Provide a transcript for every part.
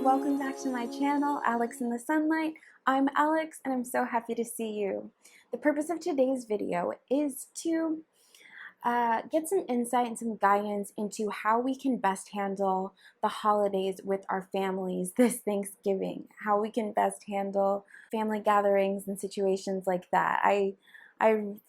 welcome back to my channel, Alex in the Sunlight. I'm Alex and I'm so happy to see you. The purpose of today's video is to get some insight and some guidance into how we can best handle the holidays with our families this Thanksgiving, how we can best handle family gatherings and situations like that. I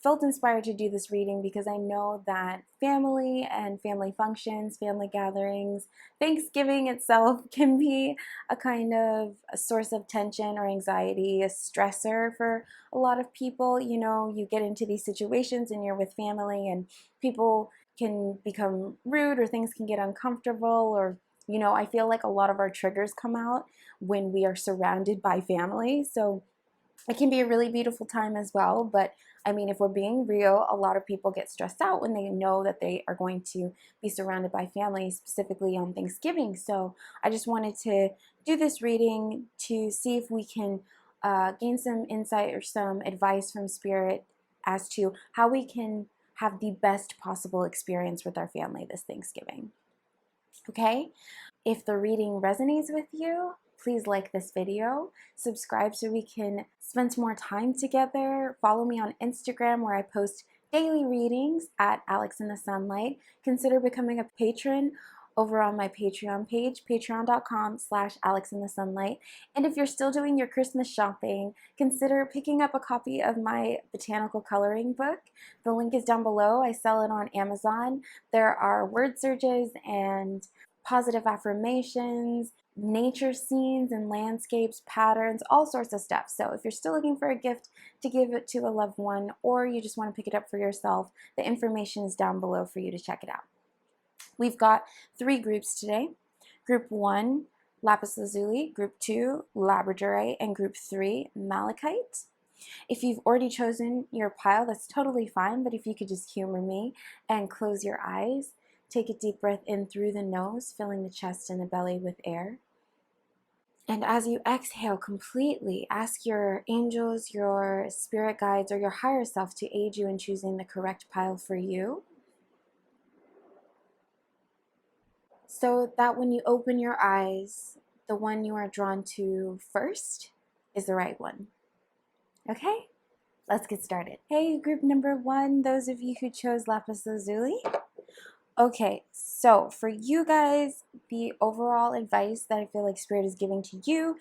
felt inspired to do this reading because I know that family and family functions, family gatherings, Thanksgiving itself can be a kind of a source of tension or anxiety, a stressor for a lot of people. You know, you get into these situations and you're with family and people can become rude or things can get uncomfortable, or I feel like a lot of our triggers come out when we are surrounded by family. So it can be a really beautiful time as well. But I mean, if we're being real, a lot of people get stressed out when they know that they are going to be surrounded by family, specifically on Thanksgiving. So I just wanted to do this reading to see if we can gain some insight or some advice from Spirit as to how we can have the best possible experience with our family this Thanksgiving. Okay? If the reading resonates with you, please like this video, subscribe so we can spend some more time together. Follow me on Instagram where I post daily readings at Alex in the Sunlight. Consider becoming a patron over on my Patreon page, patreon.com/AlexInTheSunlight. And if you're still doing your Christmas shopping, consider picking up a copy of my botanical coloring book. The link is down below. I sell it on Amazon. There are word searches and positive affirmations, nature scenes and landscapes, patterns, all sorts of stuff. So if you're still looking for a gift to give it to a loved one, or you just want to pick it up for yourself, the information is down below for you to check it out. We've got 3 groups today. Group 1, lapis lazuli. Group 2, labradorite. And group 3, malachite. If you've already chosen your pile, that's totally fine, but if you could just humor me and close your eyes. Take a deep breath in through the nose, filling the chest and the belly with air. And as you exhale completely, ask your angels, your spirit guides, or your higher self to aid you in choosing the correct pile for you, so that when you open your eyes, the one you are drawn to first is the right one. Okay? Let's get started. Hey, group number 1, those of you who chose lapis lazuli. Okay, so for you guys, the overall advice that I feel like Spirit is giving to you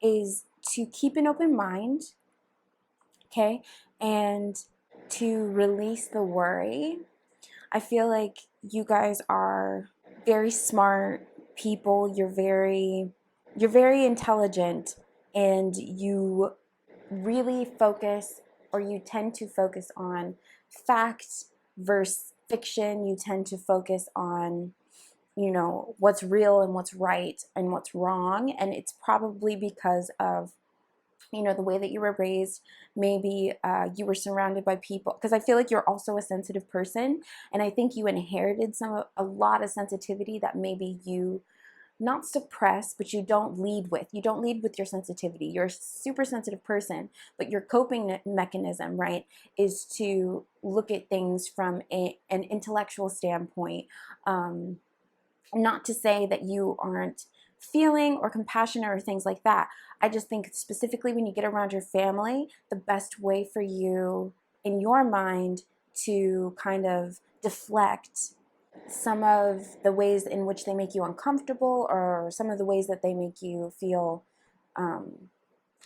is to keep an open mind, okay, and to release the worry. I feel like you guys are very smart people. You're very intelligent, and you really focus, or you tend to focus on fact versus fiction. You tend to focus on, what's real and what's right and what's wrong. And it's probably because of, the way that you were raised. Maybe you were surrounded by people, because I feel like you're also a sensitive person. And I think you inherited a lot of sensitivity that maybe you not suppress, but you don't lead with. You don't lead with your sensitivity. You're a super sensitive person, but your coping mechanism, right, is to look at things from an intellectual standpoint. Not to say that you aren't feeling or compassionate or things like that. I just think specifically when you get around your family, the best way for you in your mind to kind of deflect some of the ways in which they make you uncomfortable, or some of the ways that they make you feel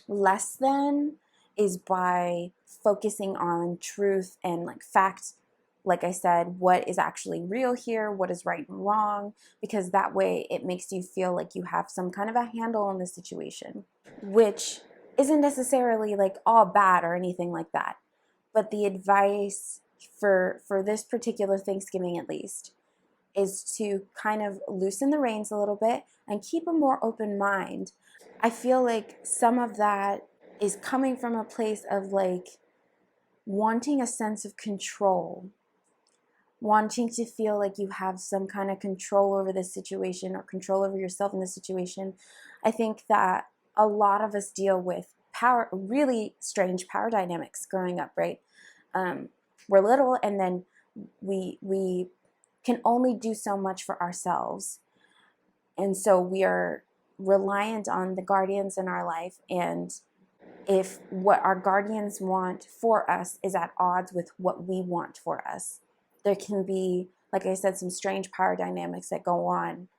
less than, is by focusing on truth and like facts. Like I said, what is actually real here, what is right and wrong, because that way it makes you feel like you have some kind of a handle on the situation, which isn't necessarily like all bad or anything like that. But the advice for this particular Thanksgiving, at least, is to kind of loosen the reins a little bit and keep a more open mind. I feel like some of that is coming from a place of like wanting a sense of control, wanting to feel like you have some kind of control over this situation or control over yourself in this situation. I think that a lot of us deal with really strange power dynamics growing up, right? We're little, and then we can only do so much for ourselves. And so we are reliant on the guardians in our life, and if what our guardians want for us is at odds with what we want for us, there can be, like I said, some strange power dynamics that go on,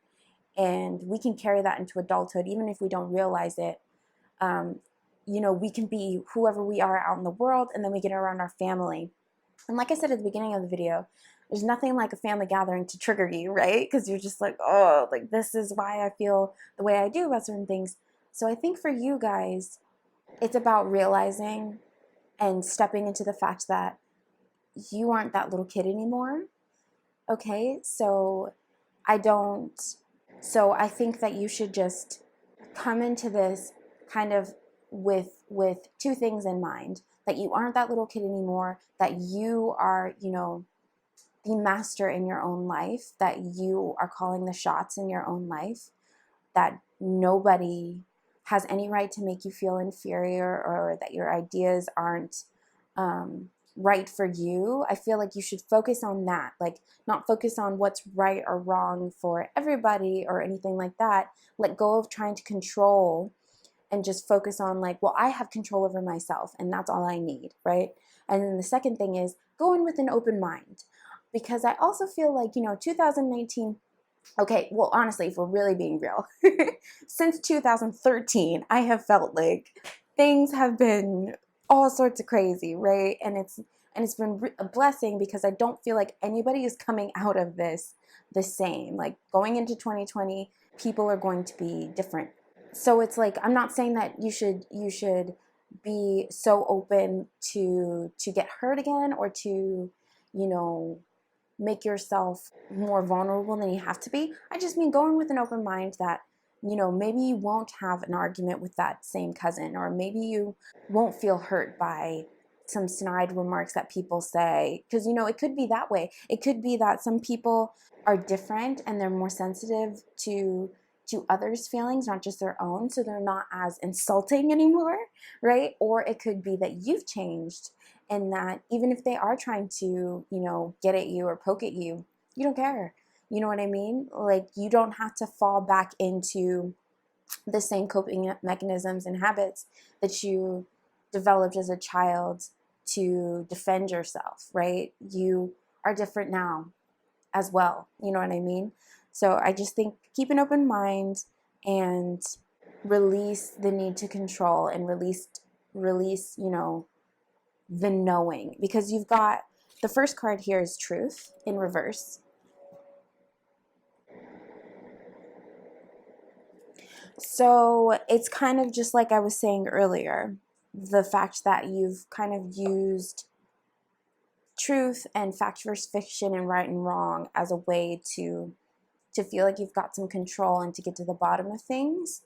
and we can carry that into adulthood even if we don't realize it. We can be whoever we are out in the world, and then we get around our family. And like I said at the beginning of the video, there's nothing like a family gathering to trigger you, right? Because you're just like, oh, like this is why I feel the way I do about certain things. So I think for you guys, it's about realizing and stepping into the fact that you aren't that little kid anymore. Okay, so I think that you should just come into this kind of with two things in mind: that you aren't that little kid anymore, that you are, the master in your own life, that you are calling the shots in your own life, that nobody has any right to make you feel inferior, or that your ideas aren't right for you. I feel like you should focus on that, like not focus on what's right or wrong for everybody or anything like that. Let go of trying to control and just focus on like, well, I have control over myself and that's all I need, right? And then the second thing is go in with an open mind, because I also feel like, 2019, okay, well, honestly, if we're really being real, since 2013, I have felt like things have been all sorts of crazy, right? And it's been a blessing, because I don't feel like anybody is coming out of this the same. Like going into 2020, people are going to be different. So it's like, I'm not saying that you should be so open to get hurt again, or to, make yourself more vulnerable than you have to be. I just mean going with an open mind that, maybe you won't have an argument with that same cousin, or maybe you won't feel hurt by some snide remarks that people say. Because, it could be that way. It could be that some people are different and they're more sensitive to others' feelings, not just their own, so they're not as insulting anymore, right? Or it could be that you've changed, and that even if they are trying to, get at you or poke at you, you don't care. You know what I mean? Like, you don't have to fall back into the same coping mechanisms and habits that you developed as a child to defend yourself, right? You are different now as well. You know what I mean? So I just think keep an open mind and release the need to control, and release, the knowing, because you've got the first card here is truth in reverse. So it's kind of just like I was saying earlier, the fact that you've kind of used truth and fact versus fiction and right and wrong as a way to feel like you've got some control and to get to the bottom of things.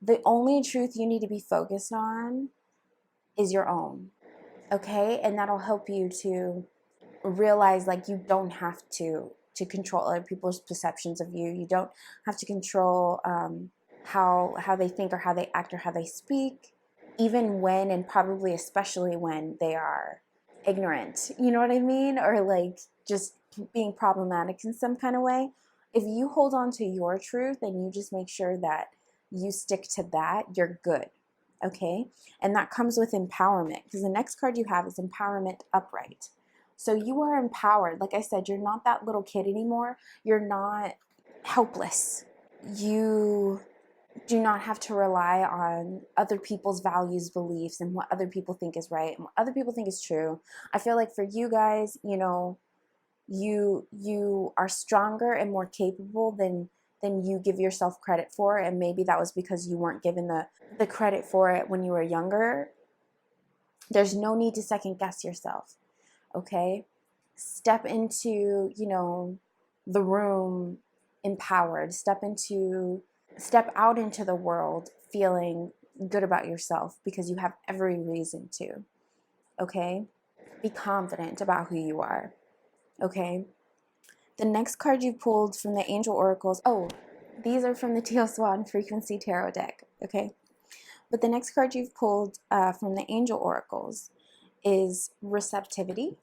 The only truth you need to be focused on is your own. Okay, and that'll help you to realize, like, you don't have to control other people's perceptions of you. You don't have to control how they think or how they act or how they speak, even when, and probably especially when, they are ignorant. You know what I mean? Or like just being problematic in some kind of way. If you hold on to your truth and you just make sure that you stick to that, you're good. Okay, and that comes with empowerment, because the next card you have is empowerment upright. So you are empowered. Like I said, you're not that little kid anymore. You're not helpless. You do not have to rely on other people's values, beliefs, and what other people think is right and what other people think is true. I feel like for you guys, you are stronger and more capable than you give yourself credit for, and maybe that was because you weren't given the credit for it when you were younger. There's no need to second guess yourself. Okay, step into the room empowered. Step out into the world feeling good about yourself, because you have every reason to. Okay, be confident about who you are. Okay, the next card you pulled from the Angel Oracles, these are from the Teal Swan Frequency Tarot deck, okay? But the next card you've pulled from the Angel Oracles is receptivity.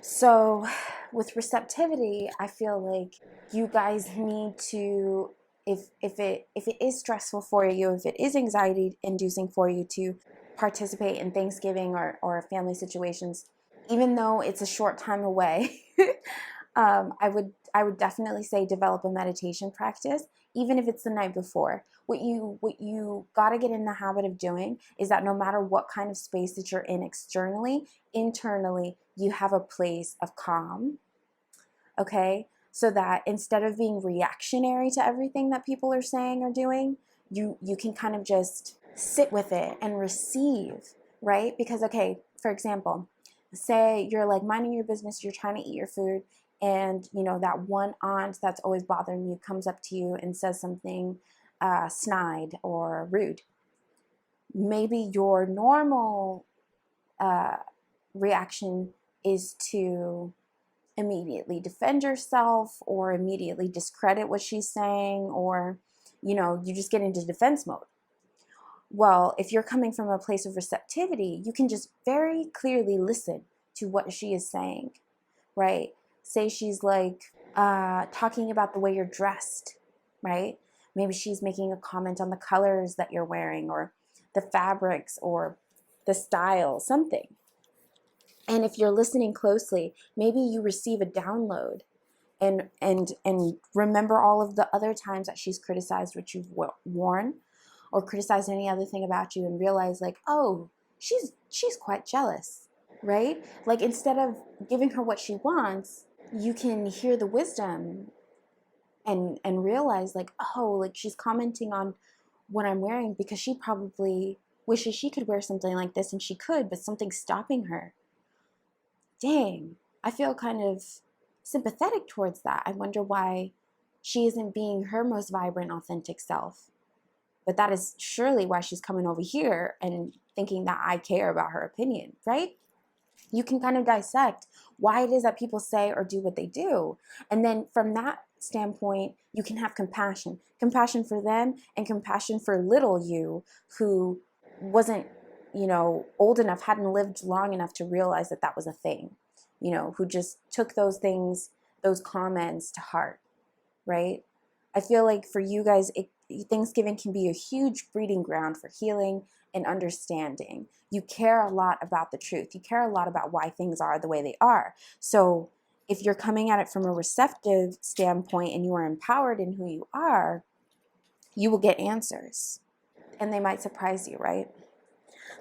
So with receptivity, I feel like you guys need to, if it is stressful for you, if it is anxiety inducing for you to participate in Thanksgiving or family situations, even though it's a short time away, I would definitely say develop a meditation practice, even if it's the night before. What you got to get in the habit of doing is that no matter what kind of space that you're in externally, internally, you have a place of calm. Okay? So that instead of being reactionary to everything that people are saying or doing, you can kind of just sit with it and receive, right? Because, okay, for example, say you're like minding your business, you're trying to eat your food, and that one aunt that's always bothering you comes up to you and says something snide or rude. Maybe your normal uh, reaction is to immediately defend yourself or immediately discredit what she's saying, or you just get into defense mode. Well, if you're coming from a place of receptivity, you can just very clearly listen to what she is saying, right? Say she's like talking about the way you're dressed, right? Maybe she's making a comment on the colors that you're wearing or the fabrics or the style, something. And if you're listening closely, maybe you receive a download and remember all of the other times that she's criticized what you've worn or criticized any other thing about you, and realize like, oh, she's quite jealous, right? Like, instead of giving her what she wants, you can hear the wisdom and realize like, oh, like she's commenting on what I'm wearing because she probably wishes she could wear something like this, and she could, but something's stopping her. Dang, I feel kind of sympathetic towards that. I wonder why she isn't being her most vibrant, authentic self. But that is surely why she's coming over here and thinking that I care about her opinion, right? You can kind of dissect why it is that people say or do what they do. And then from that standpoint, you can have compassion for them and compassion for little you who wasn't, old enough, hadn't lived long enough to realize that that was a thing, who just took those things, those comments to heart, right? I feel like for you guys, Thanksgiving can be a huge breeding ground for healing and understanding. You care a lot about the truth. You care a lot about why things are the way they are. So if you're coming at it from a receptive standpoint and you are empowered in who you are, you will get answers. And they might surprise you, right?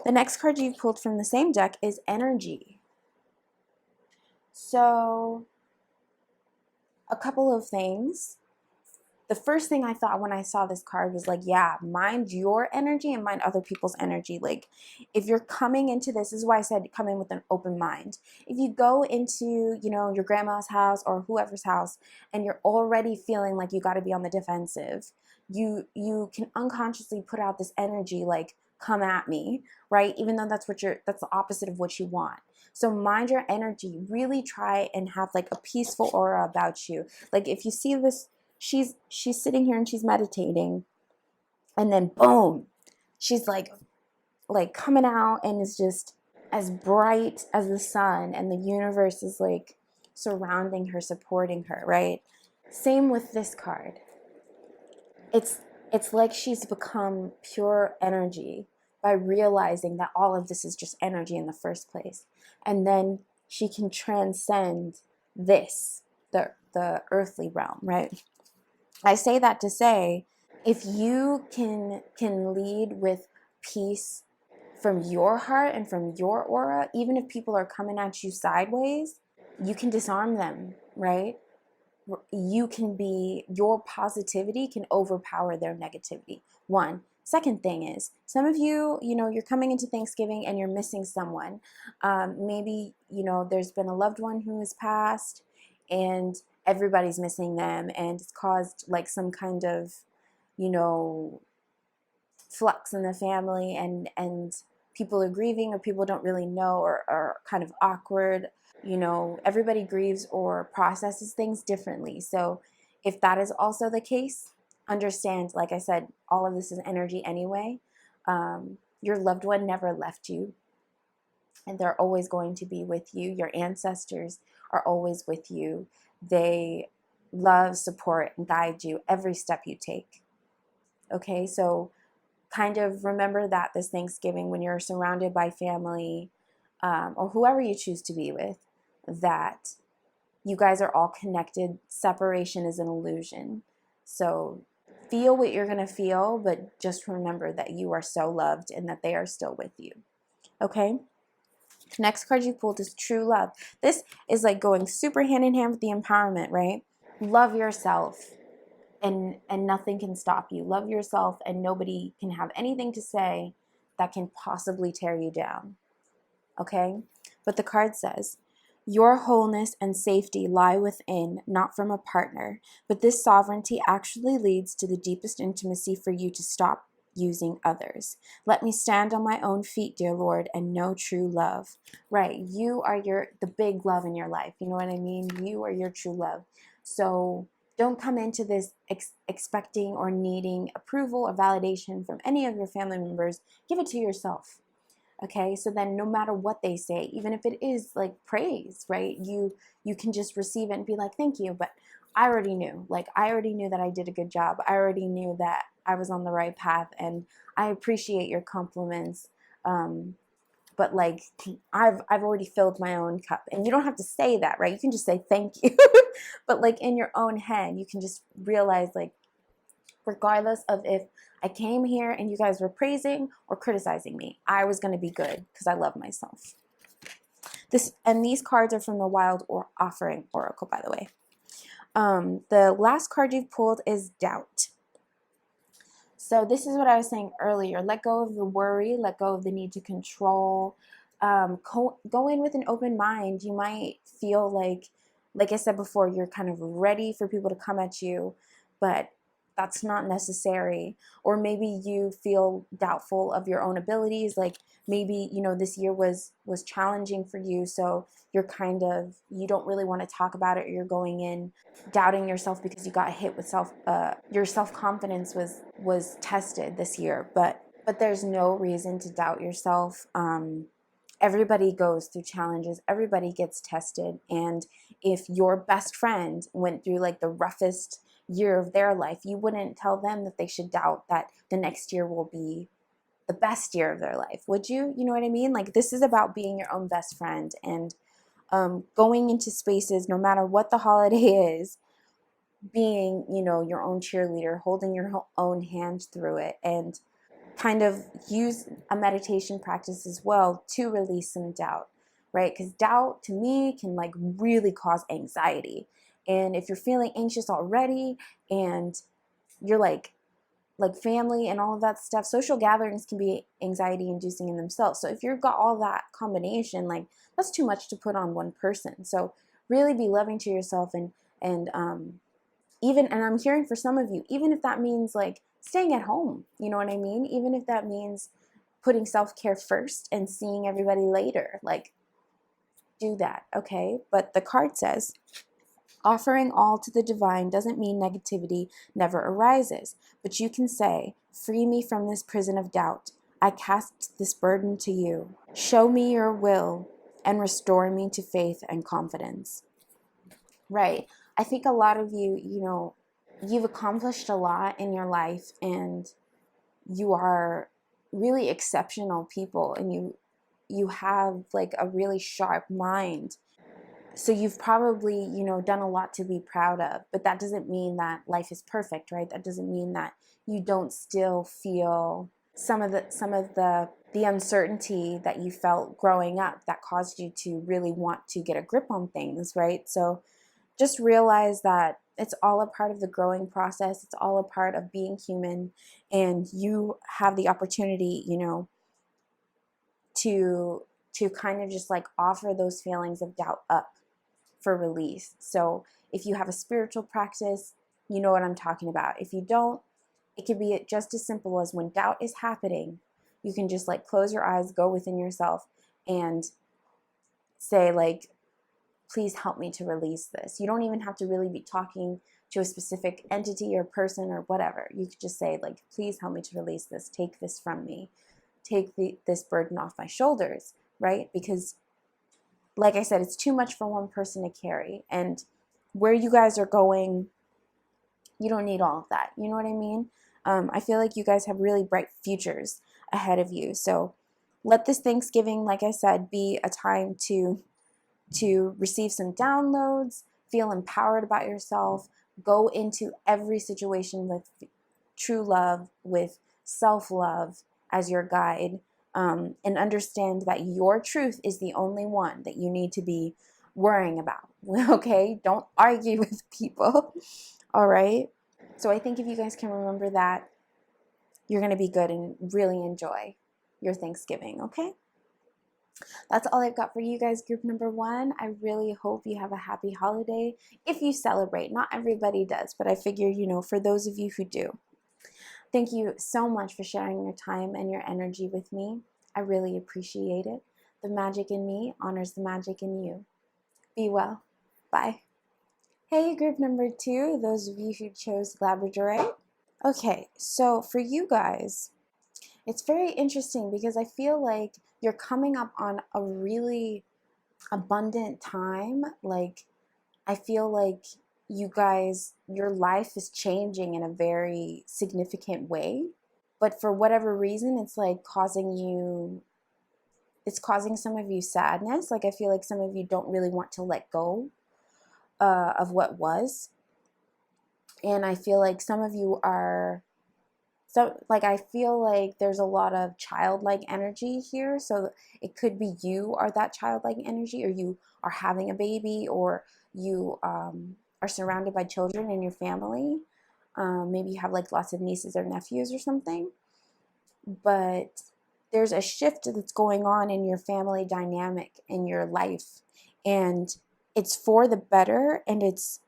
The next card you pulled from the same deck is energy. So a couple of things. The first thing I thought when I saw this card was like, yeah, mind your energy and mind other people's energy. Like, if you're coming into this is why I said come in with an open mind. If you go into, your grandma's house or whoever's house and you're already feeling like you got to be on the defensive, you can unconsciously put out this energy like, come at me, right? Even though that's the opposite of what you want. So mind your energy. Really try and have like a peaceful aura about you. Like, if you see this, she's sitting here and she's meditating, and then boom, she's like coming out and is just as bright as the sun, and the universe is like surrounding her, supporting her, right? Same with this card. It's like she's become pure energy by realizing that all of this is just energy in the first place, and then she can transcend the earthly realm, right? I say that to say, if you can lead with peace from your heart and from your aura, even if people are coming at you sideways, you can disarm them, right? Your positivity can overpower their negativity. One. Second thing is, some of you, you're coming into Thanksgiving and you're missing someone. Maybe, there's been a loved one who has passed and everybody's missing them, and it's caused like some kind of, flux in the family, and people are grieving, or people don't really know, or are kind of awkward. Everybody grieves or processes things differently. So if that is also the case, understand, like I said, all of this is energy anyway. Your loved one never left you. and they're always going to be with you. Your ancestors are always with you. They love, support, and guide you every step you take. Okay, so kind of remember that this Thanksgiving, when you're surrounded by family, or whoever you choose to be with, that you guys are all connected. Separation is an illusion. So feel what you're going to feel, but just remember that you are so loved and that they are still with you. Okay? Next card you pulled is true love. This is like going super hand in hand with the empowerment, right? Love yourself, and nothing can stop you. Love yourself, and nobody can have anything to say that can possibly tear you down. Okay? But the card says, your wholeness and safety lie within, not from a partner. But this sovereignty actually leads to the deepest intimacy for you to stop using others. Let me stand on my own feet, dear Lord, and know true love. Right, you are the big love in your life. You know what I mean? You are your true love. So don't come into this expecting or needing approval or validation from any of your family members. Give it to yourself. Okay, so then no matter what they say, even if it is like praise, right, you can just receive it and be like, thank you. But I already knew, I already knew that I did a good job. I already knew that I was on the right path, and I appreciate your compliments. But like, I've already filled my own cup. And you don't have to say that, right? You can just say thank you. But like in your own head, you can just realize, like, regardless of if I came here and you guys were praising or criticizing me, I was going to be good because I love myself. These cards are from the Wild Offering Oracle, by the way. The last card you've pulled is Doubt. So this is what I was saying earlier. Let go of the worry. Let go of the need to control. Go in with an open mind. You might feel like I said before, you're kind of ready for people to come at you, but that's not necessary. Or maybe you feel doubtful of your own abilities. Like maybe, this year was challenging for you. So you don't really want to talk about it, or you're going in doubting yourself because you got hit with your self-confidence was tested this year. But there's no reason to doubt yourself. Everybody goes through challenges. Everybody gets tested. And if your best friend went through like the roughest year of their life, you wouldn't tell them that they should doubt that the next year will be the best year of their life, would you? You know what I mean? Like, this is about being your own best friend, and going into spaces, no matter what the holiday is, being, your own cheerleader, holding your own hand through it, and kind of use a meditation practice as well to release some doubt, right? Because doubt to me can like really cause anxiety. And if you're feeling anxious already, and you're like family and all of that stuff, social gatherings can be anxiety inducing in themselves. So if you've got all that combination, like, that's too much to put on one person. So really be loving to yourself, and I'm hearing for some of you, even if that means like staying at home, you know what I mean? Even if that means putting self-care first and seeing everybody later, like, do that, okay? But the card says, offering all to the divine doesn't mean negativity never arises, but you can say, free me from this prison of doubt. I cast this burden to you. Show me your will and restore me to faith and confidence. Right. I think a lot of you, you've accomplished a lot in your life, and you are really exceptional people, and you have like a really sharp mind. So you've probably, done a lot to be proud of, but that doesn't mean that life is perfect, right? That doesn't mean that you don't still feel some of the uncertainty that you felt growing up that caused you to really want to get a grip on things, right? So just realize that it's all a part of the growing process. It's all a part of being human, and you have the opportunity, to kind of just like offer those feelings of doubt up for release. So if you have a spiritual practice, you know what I'm talking about. If you don't, it could be just as simple as, when doubt is happening, you can just like close your eyes, go within yourself, and say like, please help me to release this. You don't even have to really be talking to a specific entity or person or whatever. You could just say like, please help me to release this. Take this from me. Take this burden off my shoulders. right? Because like I said, it's too much for one person to carry. And where you guys are going, you don't need all of that. You know what I mean? I feel like you guys have really bright futures ahead of you. So let this Thanksgiving, like I said, be a time to receive some downloads, feel empowered about yourself, go into every situation with true love, with self-love as your guide, and understand that your truth is the only one that you need to be worrying about. Okay? Don't argue with people. All right? So I think if you guys can remember that, you're going to be good and really enjoy your Thanksgiving, okay? That's all I've got for you guys, group number 1. I really hope you have a happy holiday if you celebrate. Not everybody does, but I figure, for those of you who do. Thank you so much for sharing your time and your energy with me. I really appreciate it. The magic in me honors the magic in you. Be well. Bye. Hey, group number 2, those of you who chose Labradorite. Okay, so for you guys, it's very interesting because I feel like you're coming up on a really abundant time. Like, I feel like you guys, your life is changing in a very significant way. But for whatever reason, it's like causing some of you sadness. Like, I feel like some of you don't really want to let go of what was. And I feel like some of you are, I feel like there's a lot of childlike energy here. So it could be you are that childlike energy, or you are having a baby, or you are surrounded by children in your family. Maybe you have like lots of nieces or nephews or something. But there's a shift that's going on in your family dynamic in your life, and it's for the better, and it's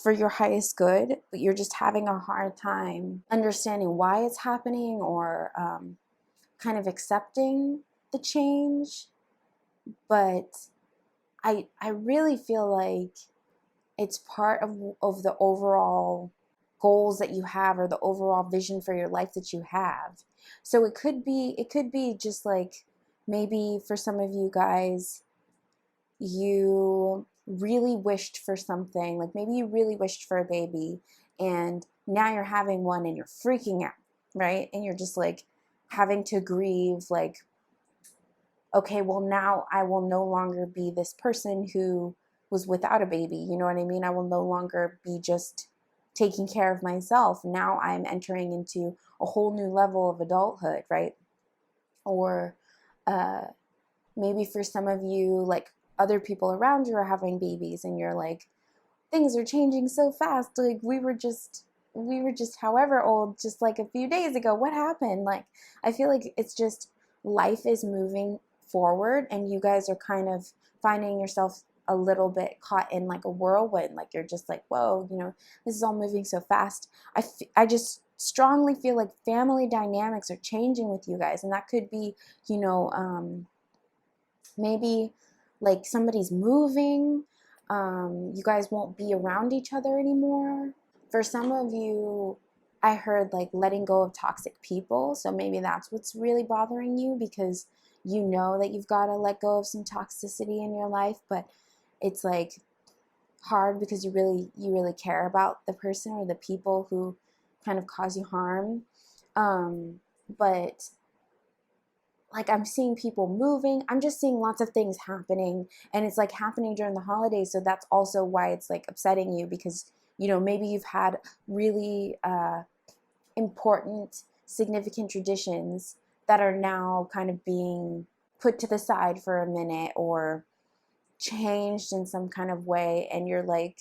for your highest good, but you're just having a hard time understanding why it's happening, or kind of accepting the change. But I really feel like it's part of the overall goals that you have, or the overall vision for your life that you have. So it could be just like, maybe for some of you guys, you really wished for something, like maybe you really wished for a baby, and now you're having one and you're freaking out, right? And you're just like having to grieve, like, okay, well, now I will no longer be this person who was without a baby. You know what I mean? I will no longer be just taking care of myself. Now I'm entering into a whole new level of adulthood, right? Or maybe for some of you, like, other people around you are having babies, and you're like, things are changing so fast. Like, we were just however old just like a few days ago. What happened? Like, I feel like it's just life is moving forward, and you guys are kind of finding yourself a little bit caught in like a whirlwind. Like, you're just like, whoa, this is all moving so fast. I just strongly feel like family dynamics are changing with you guys, and that could be, maybe like somebody's moving. You guys won't be around each other anymore. For some of you, I heard like letting go of toxic people. So maybe that's what's really bothering you, because you know that you've got to let go of some toxicity in your life, but it's like hard because you really care about the person or the people who kind of cause you harm. But like, I'm seeing people moving. I'm just seeing lots of things happening, and it's like happening during the holidays. So that's also why it's like upsetting you, because, maybe you've had really important, significant traditions that are now kind of being put to the side for a minute, or changed in some kind of way. And you're like,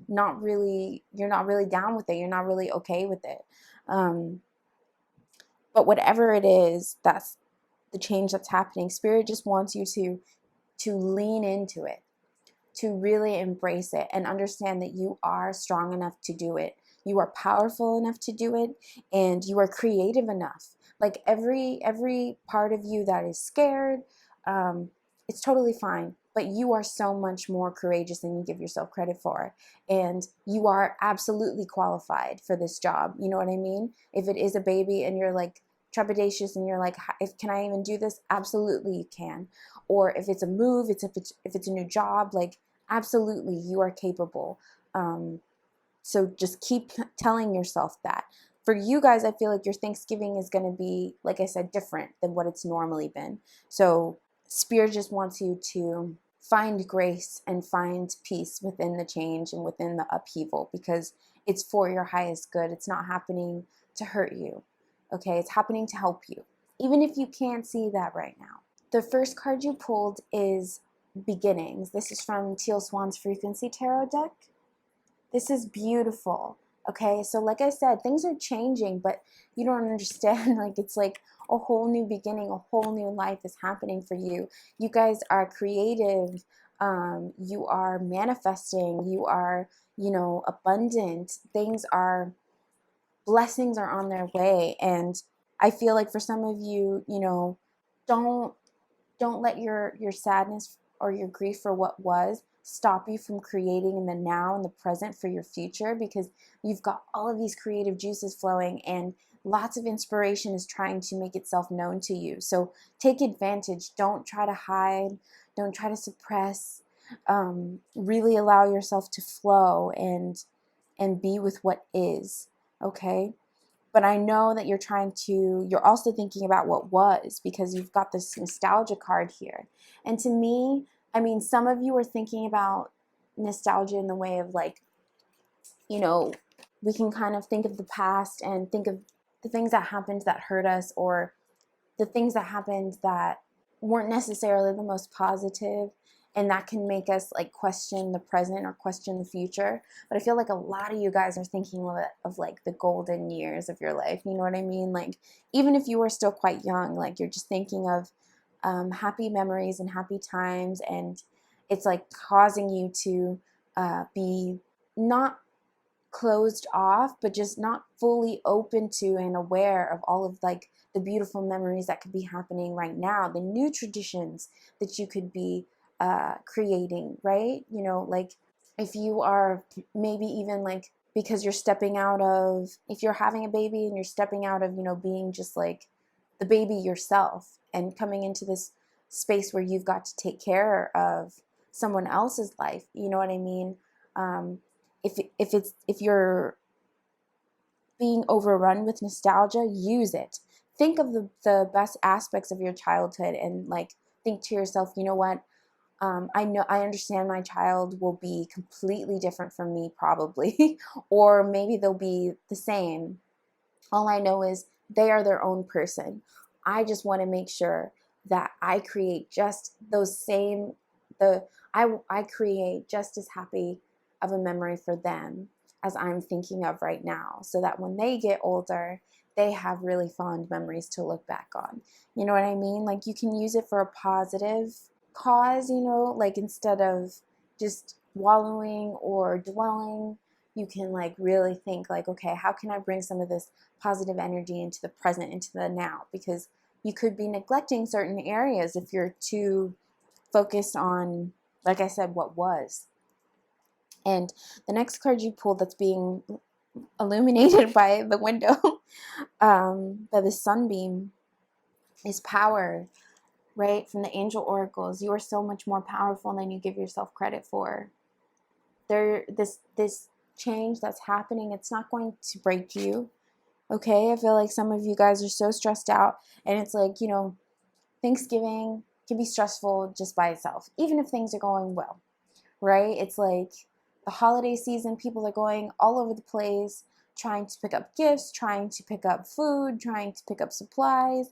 you're not really down with it. You're not really okay with it. But whatever it is, that's the change that's happening. Spirit just wants you to lean into it, to really embrace it, and understand that you are strong enough to do it. You are powerful enough to do it, and you are creative enough. Like, every part of you that is scared, it's totally fine. But you are so much more courageous than you give yourself credit for. And you are absolutely qualified for this job. You know what I mean? If it is a baby and you're like trepidatious and you're like, if can I even do this? Absolutely you can. Or if it's a move, if it's a new job, like absolutely you are capable. So just keep telling yourself that. For you guys, I feel like your Thanksgiving is going to be, like I said, different than what it's normally been. So Spirit just wants you to find grace and find peace within the change and within the upheaval, because it's for your highest good. It's not happening to hurt you. Okay, it's happening to help you, even if you can't see that right now. The first card you pulled is Beginnings. This is from Teal Swan's Frequency Tarot deck. This is beautiful. Okay, so like I said, things are changing, but you don't understand. Like, it's like a whole new beginning, a whole new life is happening for you. You guys are creative. You are manifesting. You are, abundant. Blessings are on their way. And I feel like for some of you, don't let your sadness or your grief for what was stop you from creating in the now and the present for your future, because you've got all of these creative juices flowing and lots of inspiration is trying to make itself known to you. So take advantage. Don't try to hide. Don't try to suppress. Really allow yourself to flow and be with what is. Okay? But I know that you're also thinking about what was, because you've got this nostalgia card here. And to me, I mean, some of you are thinking about nostalgia in the way of like, we can kind of think of the past and think of the things that happened that hurt us, or the things that happened that weren't necessarily the most positive, and that can make us like question the present or question the future. But I feel like a lot of you guys are thinking of like the golden years of your life. You know what I mean? Like, even if you were still quite young, like you're just thinking of happy memories and happy times, and it's like causing you to be not closed off, but just not fully open to and aware of all of like the beautiful memories that could be happening right now, the new traditions that you could be creating, right? Like if you are maybe even like, because if you're having a baby and you're stepping out of, being just like the baby yourself and coming into this space where you've got to take care of someone else's life, you know what I mean? If you're being overrun with nostalgia, use it. Think of the best aspects of your childhood and like think to yourself, you know what? I understand my child will be completely different from me probably, or maybe they'll be the same. All I know is they are their own person. I just want to make sure that I create just I create just as happy of a memory for them as I'm thinking of right now, so that when they get older, they have really fond memories to look back on. You know what I mean? Like, you can use it for a positive cause, like instead of just wallowing or dwelling, you can like really think like, okay, how can I bring some of this positive energy into the present, into the now? Because you could be neglecting certain areas if you're too focused on, like I said, what was. And the next card you pulled that's being illuminated by the window, by the sunbeam, is power, right? From the angel oracles. You are so much more powerful than you give yourself credit for. This change that's happening, it's not going to break you. Okay? I feel like some of you guys are so stressed out, and it's like, Thanksgiving can be stressful just by itself, even if things are going well, right? It's like the holiday season, people are going all over the place, trying to pick up gifts, trying to pick up food, trying to pick up supplies.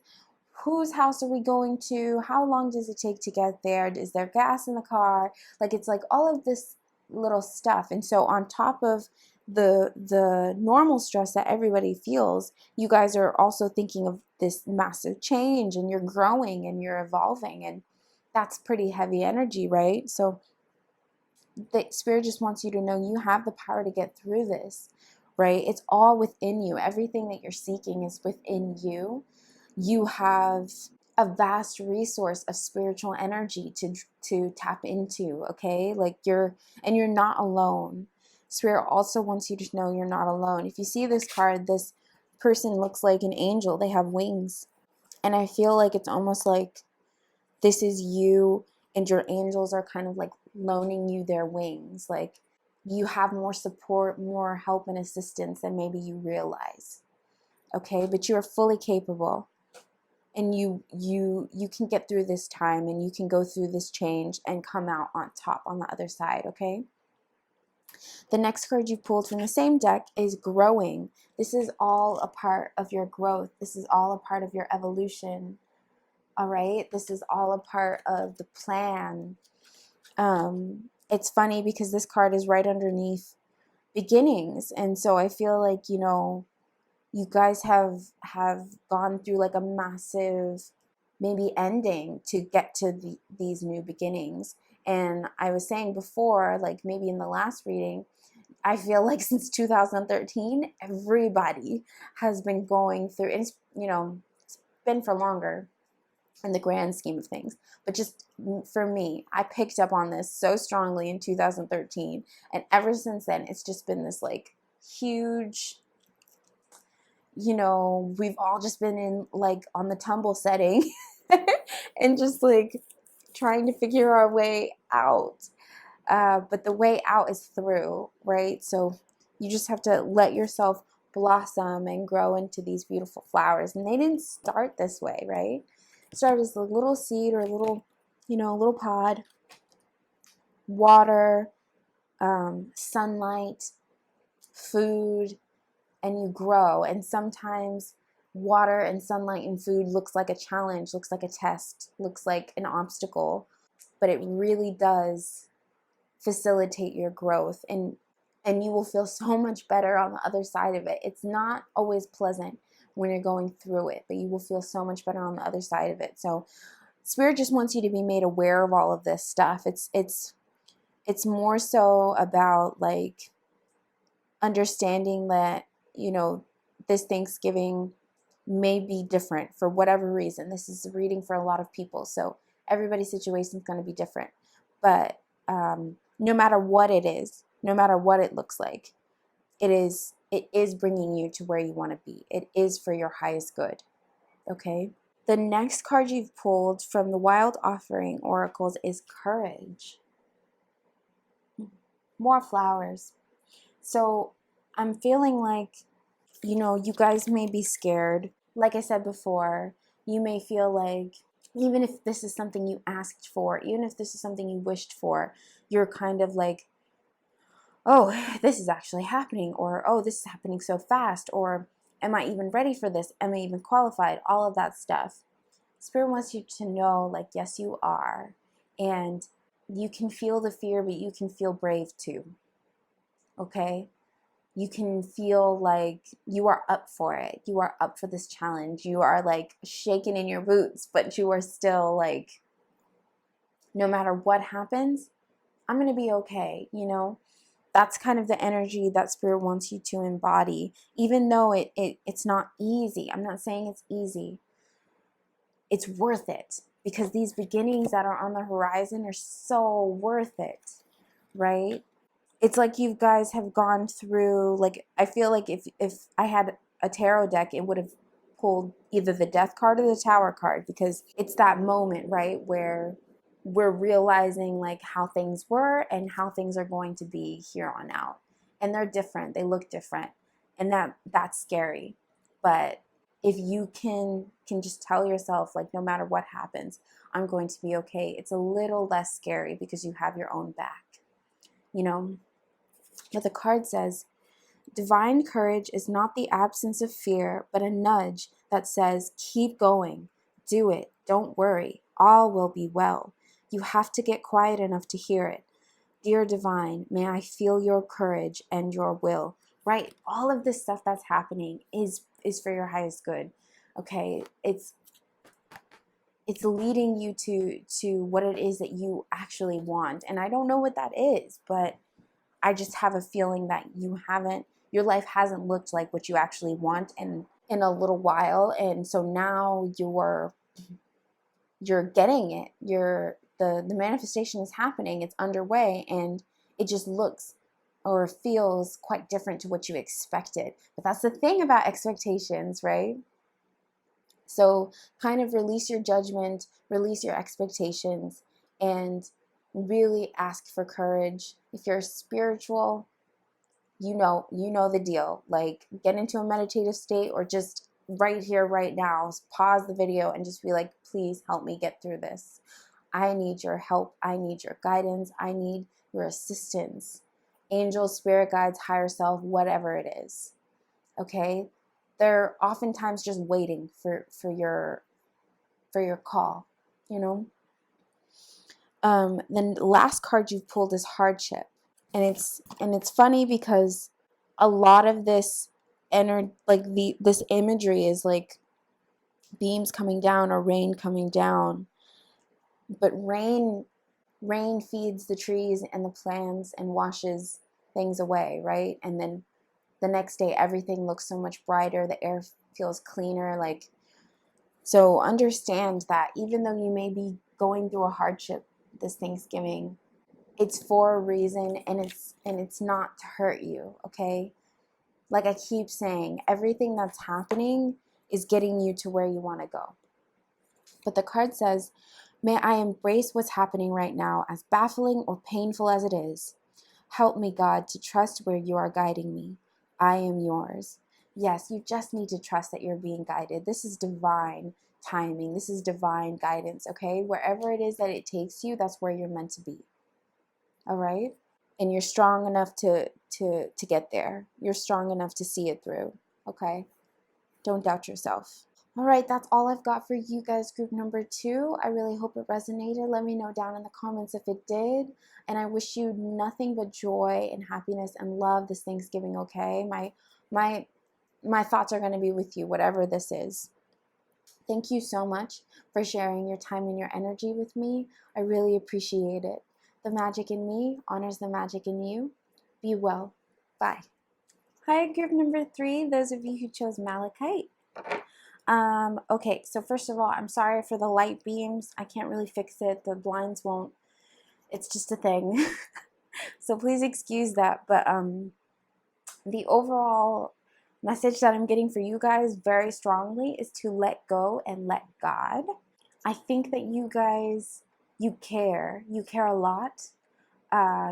Whose house are we going to? How long does it take to get there? Is there gas in the car? Like, it's like all of this little stuff. And so on top of the normal stress that everybody feels, you guys are also thinking of this massive change, and you're growing and you're evolving, and that's pretty heavy energy, right? So the Spirit just wants you to know you have the power to get through this, right? It's all within you. Everything that you're seeking is within you. You have a vast resource of spiritual energy to tap into, okay? Like you're not alone. Spirit also wants you to know you're not alone. If you see this card, this person looks like an angel. They have wings. And I feel like it's almost like this is you and your angels are kind of like loaning you their wings. Like you have more support, more help and assistance than maybe you realize. Okay, but you are fully capable, and you can get through this time, and you can go through this change and come out on top on the other side. Okay, the next card you pulled from the same deck is growing. This is all a part of your growth. This is all a part of your evolution. All right, this is all a part of the plan. It's funny because this card is right underneath beginnings, and so I feel like, you know, you guys have gone through like a massive maybe ending to get to these new beginnings. And I was saying before, like maybe in the last reading, I feel like since 2013 everybody has been going through, and it's, you know, it's been for longer in the grand scheme of things, but just for me, I picked up on this so strongly in 2013, and ever since then it's just been this like huge, you know, we've all just been in like on the tumble setting and just like trying to figure our way out. But the way out is through, right? So you just have to let yourself blossom and grow into these beautiful flowers. And they didn't start this way, right? It started as a little seed or a little, you know, a little pod, water, sunlight, food, and you grow. And sometimes water and sunlight and food looks like a challenge, looks like a test, looks like an obstacle, but it really does facilitate your growth, and you will feel so much better on the other side of it. It's not always pleasant when you're going through it, but you will feel so much better on the other side of it. So Spirit just wants you to be made aware of all of this stuff. It's more so about like understanding that, you know, this Thanksgiving may be different for whatever reason. This is a reading for a lot of people, so everybody's situation is going to be different. But no matter what it is, no matter what it looks like, it is bringing you to where you want to be. It is for your highest good. Okay? The next card you've pulled from the Wild Offering Oracles is Courage. More flowers. So I'm feeling like, you know, you guys may be scared. Like I said before, you may feel like even if this is something you asked for, even if this is something you wished for, you're kind of like, oh, this is actually happening, or oh, this is happening so fast, or am I even ready for this? Am I even qualified? All of that stuff. Spirit wants you to know, like, yes, you are. And you can feel the fear, but you can feel brave too. Okay? You can feel like you are up for it. You are up for this challenge. You are like shaking in your boots, but you are still like, no matter what happens, I'm going to be okay. You know, that's kind of the energy that Spirit wants you to embody, even though it's not easy. I'm not saying it's easy. It's worth it, because these beginnings that are on the horizon are so worth it, right? It's like you guys have gone through, like, I feel like if I had a tarot deck, it would have pulled either the Death card or the Tower card, because it's that moment, right, where we're realizing like how things were and how things are going to be here on out. And they're different. They look different. And that's scary. But if you can just tell yourself, like, no matter what happens, I'm going to be okay, it's a little less scary because you have your own back, you know? But the card says, divine courage is not the absence of fear, but a nudge that says, keep going, do it, don't worry, all will be well. You have to get quiet enough to hear it. Dear Divine, may I feel your courage and your will. Right? All of this stuff that's happening is for your highest good. Okay? It's leading you to what it is that you actually want. And I don't know what that is, but I just have a feeling that your life hasn't looked like what you actually want in a little while. And so now you're getting it. The manifestation is happening. It's underway, and it just looks or feels quite different to what you expected. But that's the thing about expectations, right? So kind of release your judgment, release your expectations, and really ask for courage. If you're spiritual, you know the deal. Like, get into a meditative state, or just right here, right now, pause the video and just be like, please help me get through this. I need your help. I need your guidance. I need your assistance. Angels, spirit guides, higher self, whatever it is. Okay? They're oftentimes just waiting for your call, you know? Then the last card you've pulled is hardship. And it's funny because a lot of this this imagery is like beams coming down or rain coming down. But rain feeds the trees and the plants and washes things away, right? And then the next day everything looks so much brighter, the air feels cleaner. Like, so understand that even though you may be going through a hardship this Thanksgiving, it's for a reason, and it's not to hurt you, okay? Like I keep saying, everything that's happening is getting you to where you want to go. But the card says, may I embrace what's happening right now, as baffling or painful as it is. Help me, God, to trust where you are guiding me. I am yours. Yes, you just need to trust that you're being guided. This is divine timing. This is divine guidance, okay? Wherever it is that it takes you, that's where you're meant to be. All right? And you're strong enough to get there. You're strong enough to see it through, okay? Don't doubt yourself. All right, that's all I've got for you guys, group number 2. I really hope it resonated. Let me know down in the comments if it did. And I wish you nothing but joy and happiness and love this Thanksgiving, okay? My thoughts are going to be with you, whatever this is. Thank you so much for sharing your time and your energy with me. I really appreciate it. The magic in me honors the magic in you. Be well. Bye. Hi, group number 3, those of you who chose Malachite. Okay, so first of all, I'm sorry for the light beams. I can't really fix it. The blinds won't. It's just a thing. So please excuse that. But the overall message that I'm getting for you guys very strongly is to let go and let God. I think that you guys, you care a lot.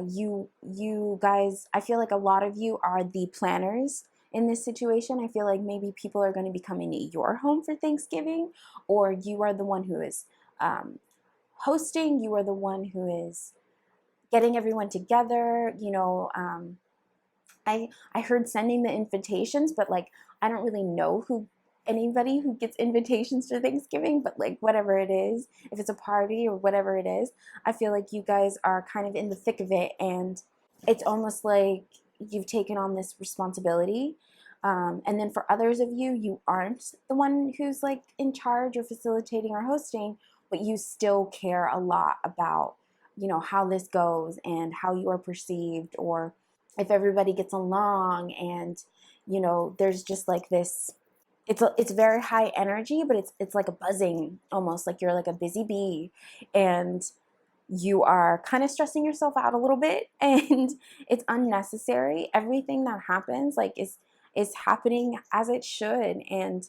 You guys, I feel like a lot of you are the planners in this situation. I feel like maybe people are going to be coming to your home for Thanksgiving, or you are the one who is hosting. You are the one who is getting everyone together. I heard sending the invitations, but like I don't really know anybody who gets invitations to Thanksgiving, but like whatever it is, if it's a party or whatever it is, I feel like you guys are kind of in the thick of it, and it's almost like you've taken on this responsibility. And then for others of you, you aren't the one who's like in charge or facilitating or hosting, but you still care a lot about, how this goes and how you are perceived, or if everybody gets along. And there's just like this, it's very high energy, but it's like a buzzing, almost like you're like a busy bee, and you are kind of stressing yourself out a little bit, and it's unnecessary. Everything that happens like is happening as it should. And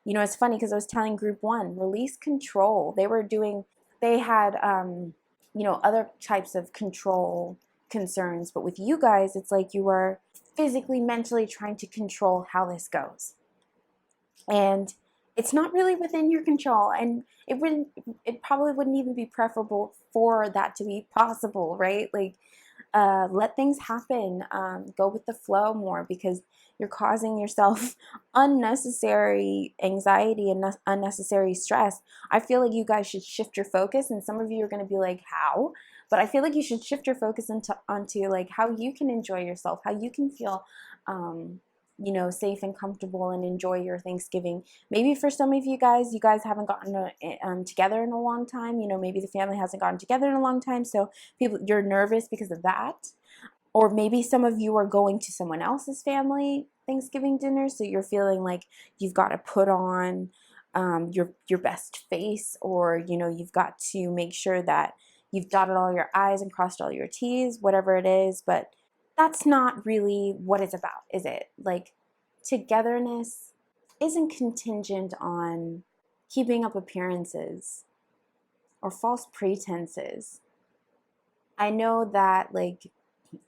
it's funny because I was telling group 1, release control. They had other types of control concerns, but with you guys, it's like you were physically, mentally trying to control how this goes, and it's not really within your control, and it probably wouldn't even be preferable for that to be possible, right? Like, let things happen. Go with the flow more, because you're causing yourself unnecessary anxiety and unnecessary stress. I feel like you guys should shift your focus, and some of you are going to be like, how? But I feel like you should shift your focus onto like how you can enjoy yourself, how you can feel safe and comfortable and enjoy your Thanksgiving. Maybe for some of you guys haven't gotten together in a long time. Maybe the family hasn't gotten together in a long time, so you're nervous because of that. Or maybe some of you are going to someone else's family Thanksgiving dinner, so you're feeling like you've got to put on your best face, or you've got to make sure that you've dotted all your I's and crossed all your T's, whatever it is. But that's not really what it's about, is it? Like, togetherness isn't contingent on keeping up appearances or false pretenses. I know that, like,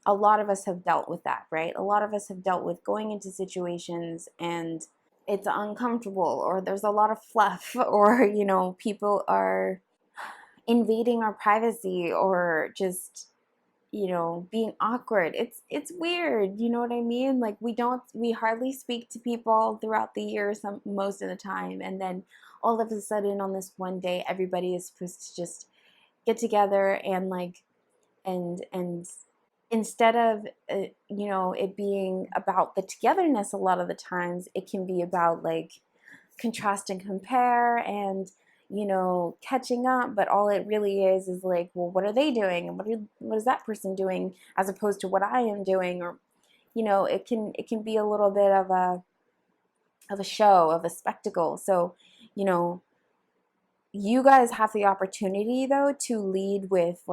a lot of us have dealt with that, right? A lot of us have dealt with going into situations and it's uncomfortable, or there's a lot of fluff, or, people are invading our privacy, or just, being awkward. It's weird, you know what I mean? Like, we hardly speak to people throughout the year, most of the time, and then all of a sudden on this one day, everybody is supposed to just get together and, like, and instead of it being about the togetherness, a lot of the times it can be about, like, contrast and compare, and catching up. But all it really is like, well, what are they doing, and what is that person doing, as opposed to what I am doing? Or it can be a little bit of a show, of a spectacle. So you know you guys have the opportunity, though, to lead with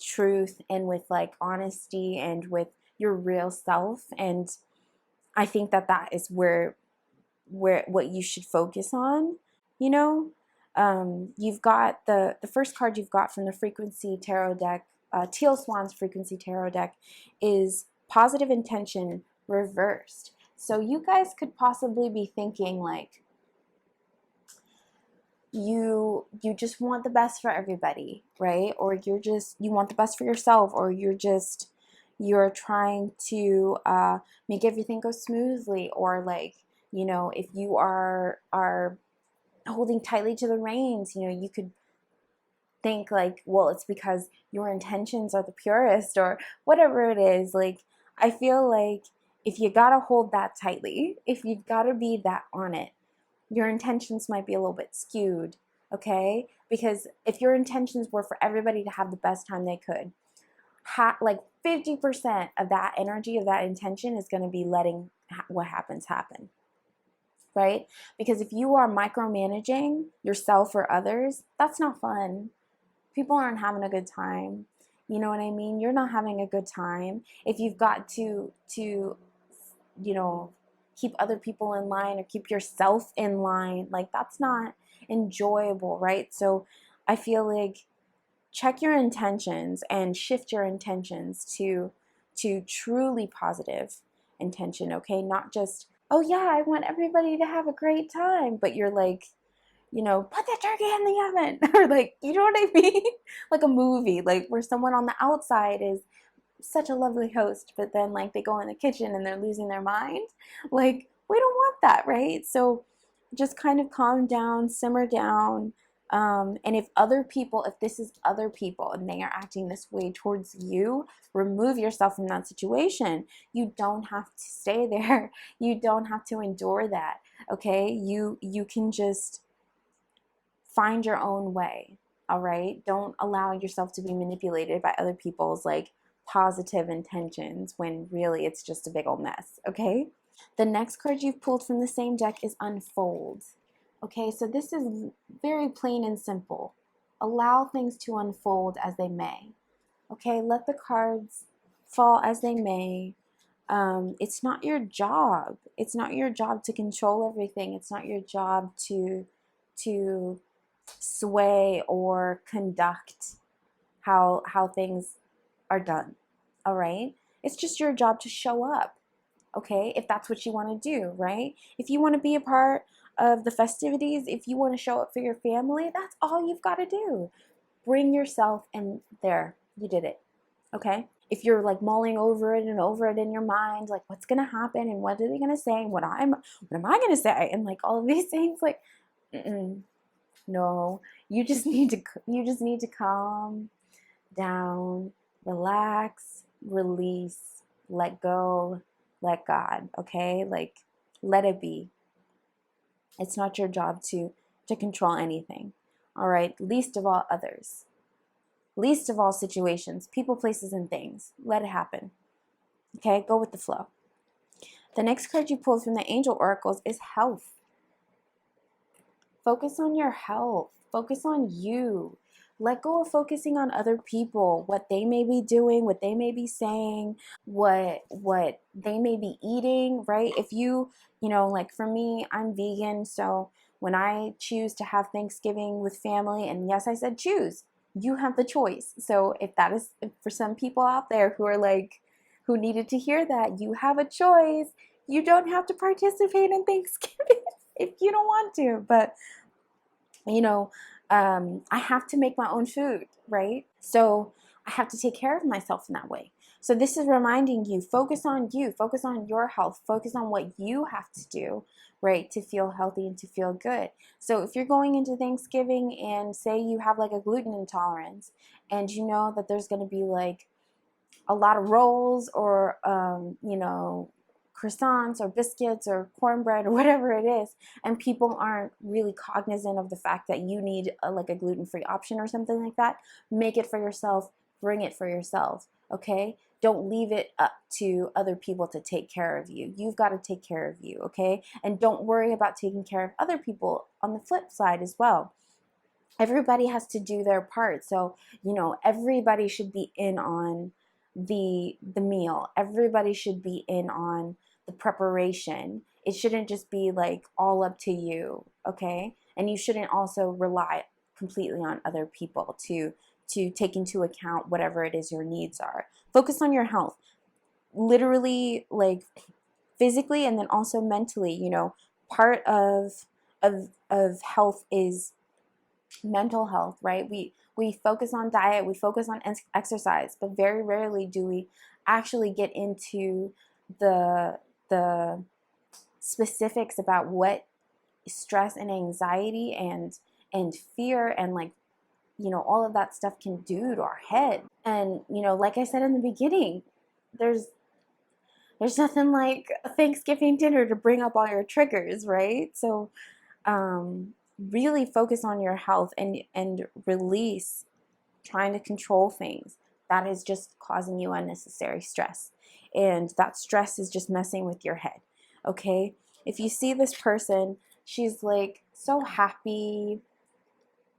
truth, and with, like, honesty, and with your real self. And I think that is where what you should focus on. you know you've got the first card you've got from the frequency tarot deck, Teal Swan's frequency tarot deck, is positive intention reversed. So you guys could possibly be thinking, like, you just want the best for everybody, right? Or you want the best for yourself, or you're trying to make everything go smoothly. Or, like, if you are holding tightly to the reins, you could think, like, well, it's because your intentions are the purest, or whatever it is. Like, I feel like if you gotta hold that tightly, if you've gotta be that on it, your intentions might be a little bit skewed, okay? Because if your intentions were for everybody to have the best time they could, like 50% of that energy, of that intention, is going to be letting what happens happen, right? Because if you are micromanaging yourself or others, that's not fun. People aren't having a good time. You know what I mean? You're not having a good time if you've got to keep other people in line, or keep yourself in line. Like, that's not enjoyable, right? So I feel like, check your intentions and shift your intentions to truly positive intention, okay? Not just, oh yeah, I want everybody to have a great time, but you're like, put the turkey in the oven, or, like, you know what I mean? Like a movie, like, where someone on the outside is such a lovely host, but then, like, they go in the kitchen and they're losing their mind. Like, we don't want that, right? So just kind of calm down, simmer down. And if this is other people and they are acting this way towards you, remove yourself from that situation. You don't have to stay there. You don't have to endure that. Okay? You can just find your own way. All right? Don't allow yourself to be manipulated by other people's, like, positive intentions, when really it's just a big old mess. Okay? The next card you've pulled from the same deck is Unfold. Okay, so this is very plain and simple. Allow things to unfold as they may. Okay, let the cards fall as they may. It's not your job. It's not your job to control everything. It's not your job to sway or conduct how things are done. All right? It's just your job to show up. Okay? If that's what you want to do, right? If you want to be a part of the festivities, if you want to show up for your family, that's all you've got to do. Bring yourself in there. You did it. Okay? If you're, like, mulling over it and over it in your mind, like, what's going to happen, and what are they going to say, and what am I going to say, and, like, all of these things, like, no, you just need to calm down, relax, release, let go, let God, okay? Like, let it be. It's not your job to control anything. All right? Least of all others. Least of all situations, people, places, and things. Let it happen. Okay? Go with the flow. The next card you pulled from the Angel Oracles is Health. Focus on your health. Focus on you. let go of focusing on other people, what they may be doing, what they may be saying, what they may be eating, right? If you know, like for me, I'm vegan, so when I choose to have Thanksgiving with family, and yes, I said choose, you have the choice. So if that is for some people out there who are like, who needed to hear that, you have a choice. You don't have to participate in Thanksgiving if you don't want to. But you know, I have to make my own food, right? So I have to take care of myself in that way. So this is reminding you, focus on you, focus on your health, focus on what you have to do, right, to feel healthy and to feel good. So if you're going into Thanksgiving and say you have like a gluten intolerance and you know that there's going to be like a lot of rolls or you know, croissants or biscuits or cornbread or whatever it is, and people aren't really cognizant of the fact that you need like a gluten-free option or something like that, make it for yourself, bring it for yourself, okay? Don't leave it up to other people to take care of you. You've got to take care of you, okay? And don't worry about taking care of other people on the flip side as well. Everybody has to do their part. So, you know, everybody should be in on the meal. Everybody should be in on the preparation. It shouldn't just be like all up to you, okay? And you shouldn't also rely completely on other people to take into account whatever it is your needs are. Focus on your health. Literally, like physically and then also mentally, you know, part of health is mental health, right? We focus on diet, we focus on exercise, but very rarely do we actually get into the specifics about what stress and anxiety and fear and like, you know, all of that stuff can do to our head. And you know, like I said in the beginning, there's nothing like a Thanksgiving dinner to bring up all your triggers, right? So really focus on your health and release trying to control things that is just causing you unnecessary stress, and that stress is just messing with your head, okay? If you see this person, she's like so happy,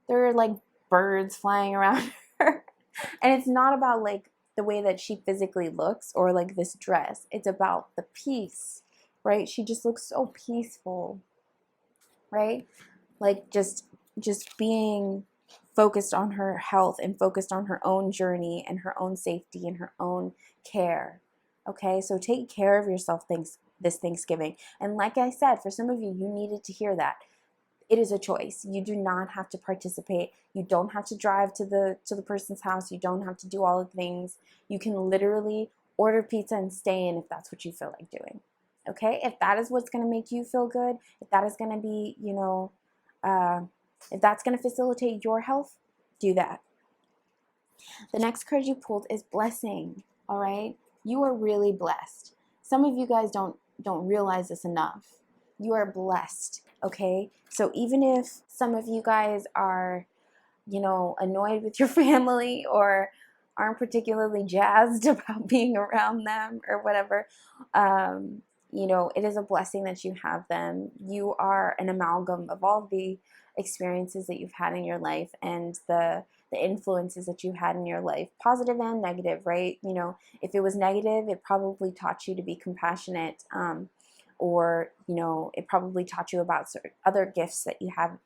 there are like birds flying around her, and it's not about like the way that she physically looks or like this dress, it's about the peace, right? She just looks so peaceful, right? Like just being focused on her health and focused on her own journey and her own safety and her own care. Okay, so take care of yourself this Thanksgiving. And like I said, for some of you, you needed to hear that. It is a choice. You do not have to participate. You don't have to drive to the person's house. You don't have to do all the things. You can literally order pizza and stay in if that's what you feel like doing. Okay, if that is what's going to make you feel good, if that is going to be, you know, if that's going to facilitate your health, do that. The next card you pulled is blessing. All right, you are really blessed. Some of you guys don't realize this enough. You are blessed. Okay, so even if some of you guys are, you know, annoyed with your family or aren't particularly jazzed about being around them or whatever, you know, it is a blessing that you have them. You are an amalgam of all the experiences that you've had in your life and the influences that you had in your life, positive and negative, right? You know, if it was negative, it probably taught you to be compassionate, or, you know, it probably taught you about other gifts that you have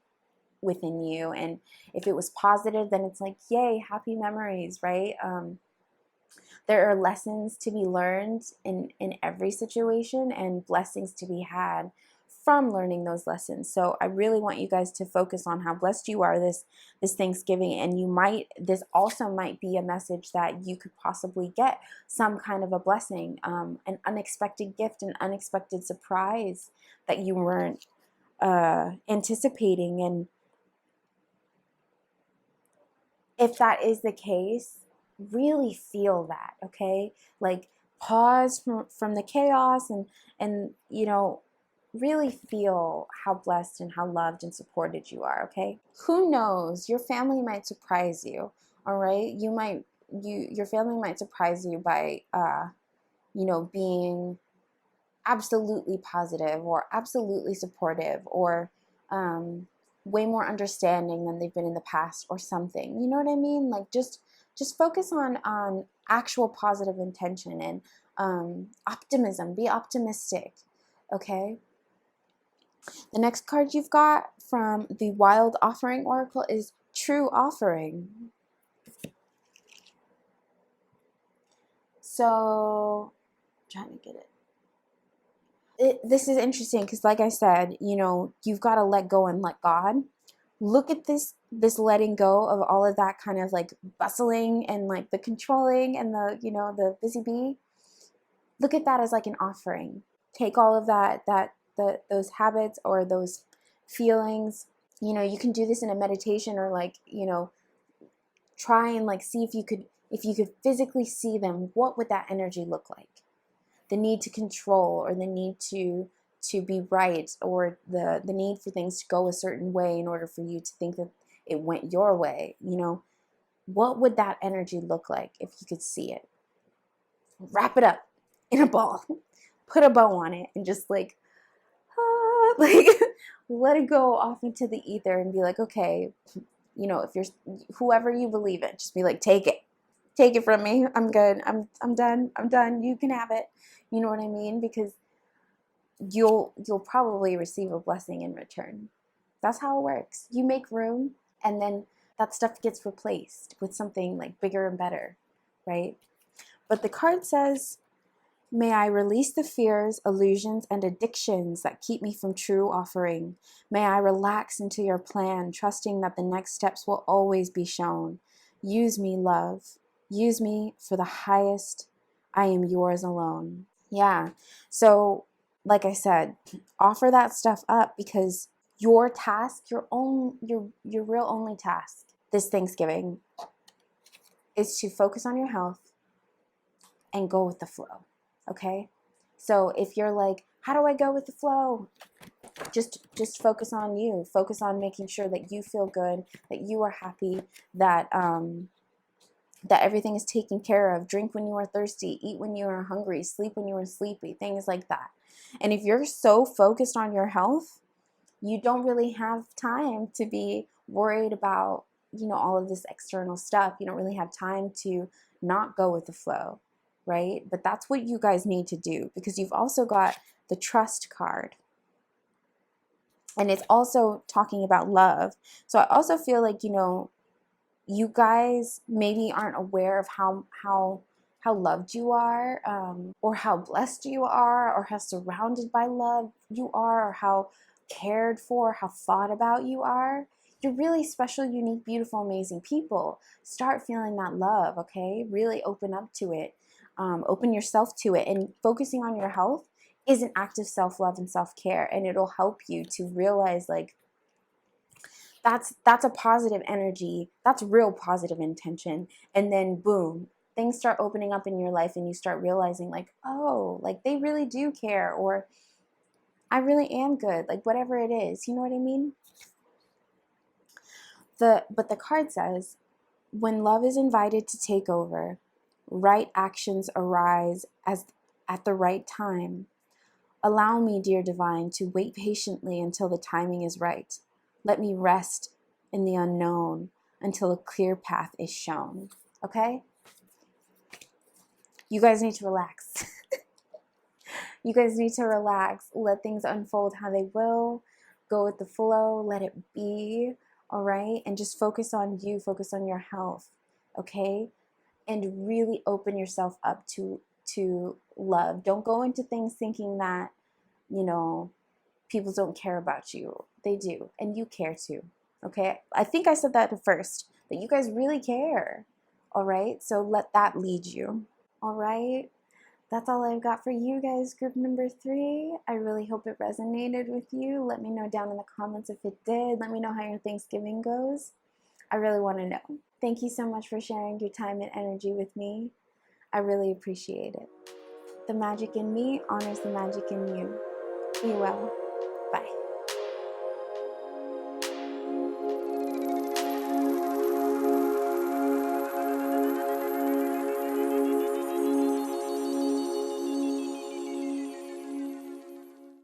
within you. And if it was positive, then it's like, yay, happy memories, right? There are lessons to be learned in every situation and blessings to be had from learning those lessons. So I really want you guys to focus on how blessed you are this Thanksgiving, and this also might be a message that you could possibly get some kind of a blessing, an unexpected gift, an unexpected surprise that you weren't anticipating. And if that is the case, really feel that, okay? Like pause from the chaos and you know, really feel how blessed and how loved and supported you are, okay? Who knows, your family might surprise you, all right? Your family might surprise you by you know, being absolutely positive or absolutely supportive or way more understanding than they've been in the past or something. You know what I mean? Like just focus on actual positive intention and optimism. Be optimistic, okay? The next card you've got from the Wild Offering Oracle is True Offering. So, I'm trying to get it. This is interesting because, like I said, you know, you've got to let go and let God. Look at this letting go of all of that kind of like bustling and like the controlling and the, you know, the busy bee. Look at that as like an offering. Take all of those habits or those feelings. You know, you can do this in a meditation or like, you know, try and like see if you could physically see them. What would that energy look like? The need to control, or the need to be right, or the need for things to go a certain way in order for you to think that it went your way. You know, what would that energy look like if you could see it? Wrap it up in a ball, put a bow on it, and just like like let it go off into the ether and be like, okay, you know, if you're whoever you believe in, just be like, take it from me. I'm good. I'm done. You can have it. You know what I mean? Because you'll probably receive a blessing in return. That's how it works. You make room, and then that stuff gets replaced with something like bigger and better, right? But the card says, may I release the fears, illusions, and addictions that keep me from true offering. May I relax into your plan, trusting that the next steps will always be shown. Use me, love. Use me for the highest. I am yours alone. Yeah. So, like I said, offer that stuff up, because your task, your real only task this Thanksgiving is to focus on your health and go with the flow. Okay? So if you're like, how do I go with the flow? Just focus on you. Focus on making sure that you feel good, that you are happy, that that everything is taken care of. Drink when you are thirsty, eat when you are hungry, sleep when you are sleepy, things like that. And if you're so focused on your health, you don't really have time to be worried about, you know, all of this external stuff. You don't really have time to not go with the flow, right? But that's what you guys need to do, because you've also got the Trust card. And it's also talking about love. So I also feel like, you know, you guys maybe aren't aware of how loved you are, or how blessed you are, or how surrounded by love you are, or how cared for, how thought about you are. You're really special, unique, beautiful, amazing people. Start feeling that love, okay? Really open up to it. Open yourself to it. And focusing on your health is an act of self-love and self-care. And it'll help you to realize, like, that's a positive energy. That's real positive intention. And then boom, things start opening up in your life, and you start realizing, like, oh, like they really do care, or I really am good, like whatever it is. You know what I mean? But the card says, when love is invited to take over, right actions arise as at the right time. Allow me, dear divine, to wait patiently until the timing is right. Let me rest in the unknown until a clear path is shown. Okay? You guys need to relax. You guys need to relax. Let things unfold how they will. Go with the flow. Let it be. All right? And just focus on you. Focus on your health. Okay? And really open yourself up to love. Don't go into things thinking that, you know, people don't care about you. They do. And you care too. Okay? I think I said that at first, that you guys really care. All right? So let that lead you. All right? That's all I've got for you guys, group number 3. I really hope it resonated with you. Let me know down in the comments if it did. Let me know how your Thanksgiving goes. I really want to know. Thank you so much for sharing your time and energy with me. I really appreciate it. The magic in me honors the magic in you. Be well. Bye.